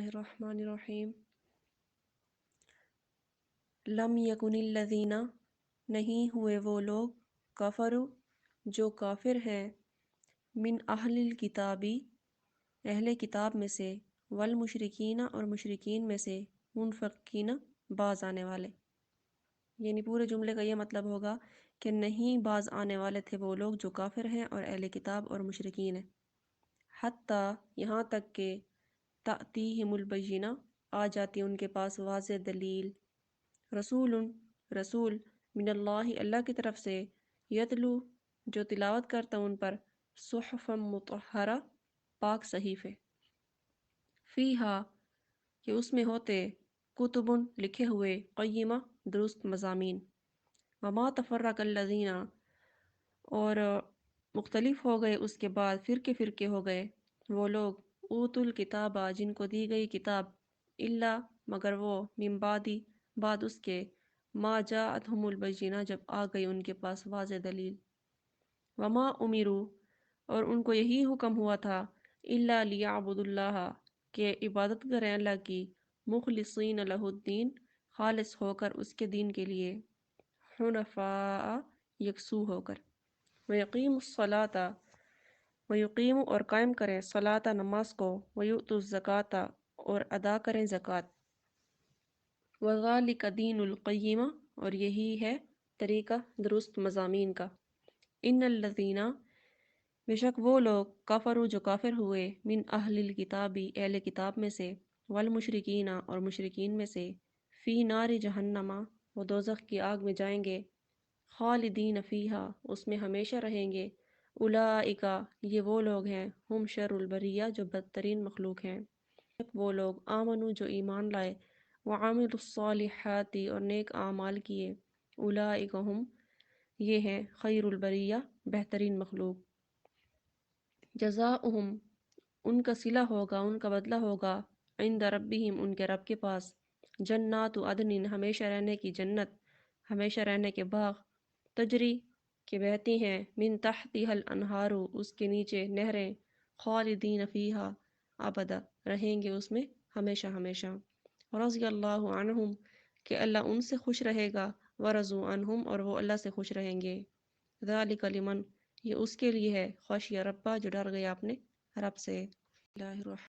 اللہ الرحمن الرحیم۔ لم یکن الذین، نہیں ہوئے وہ لوگ، کفروا، جو کافر ہیں، من اہل الکتابی، اہل کتاب میں سے، والمشرکین، اور مشرکین میں سے، منفقین، باز آنے والے۔ یعنی پورے جملے کا یہ مطلب ہوگا کہ نہیں باز آنے والے تھے وہ لوگ جو کافر ہیں اور اہل کتاب اور مشرکین ہیں، حتیٰ یہاں تک کہ تأتیہم البینہ، آ جاتی ان کے پاس واضح دلیل، رسول، رسول، من اللہ، اللہ کی طرف سے، یتلو، جو تلاوت کرتا ان پر، صحفا مطہرہ، پاک صحیفے، فیہا، کہ اس میں ہوتے، کتب، لکھے ہوئے، قیمہ، درست مضامین، وما تفرق الذین، اور مختلف ہو گئے اس کے بعد، فرقے فرقے ہو گئے وہ لوگ، اوتوا الکتابہ، جن کو دی گئی کتاب، الا، مگر وہ، من بعد اس کے، ما جاءتہم البینہ، جب آ گئی ان کے پاس واضح دلیل، وما امروا، اور ان کو یہی حکم ہوا تھا، الا لیعبدوا اللہ، کہ عبادت کریں اللہ کی، مخلصین لہ الدین، خالص ہو کر اس کے دین کے لیے، حنفاء، یکسو ہو کر، ویقیموا الصلاۃ، ویقیم، اور قائم کریں، صلاۃ، نماز کو، ویؤتوا الزکوٰۃ، اور ادا کریں زکوٰۃ، وذالک دین القیمہ، اور یہی ہے طریقہ درست مضامین کا، ان الذین، بے شک وہ لوگ، کفروا، جو کافر ہوئے، من اہل الکتابی، اہل کتاب میں سے، والمشرکین، اور مشرکین میں سے، فی نار جہنم، وہ دوزخ کی آگ میں جائیں گے، خالدین فیہا، اس میں ہمیشہ رہیں گے، اولئک، یہ وہ لوگ ہیں، ہم شر البریہ، جو بدترین مخلوق ہیں، وہ لوگ، آمنو، جو ایمان لائے، وعاملوا الصالحات، اور نیک اعمال کیے، اولئک ہم، یہ ہیں، خیر البریہ، بہترین مخلوق، جزاؤہم، ان کا صلہ ہوگا، ان کا بدلہ ہوگا، عند ربہم، ان کے رب کے پاس، جنات عدن، ہمیشہ رہنے کی جنت، ہمیشہ رہنے کے باغ، تجری، کہ بہتی ہیں، من تحتها الانہار، اس کے نیچے نہریں، خالدین فیہا ابدا، رہیں گے اس میں ہمیشہ ہمیشہ، رضی اللہ عنہم، کہ اللہ ان سے خوش رہے گا، ورضوا عنہم، اور وہ اللہ سے خوش رہیں گے، ذالک لمن، یہ اس کے لیے ہے، خشی ربہ، جو ڈر گیا اپنے رب سے۔ اللہ الرحمن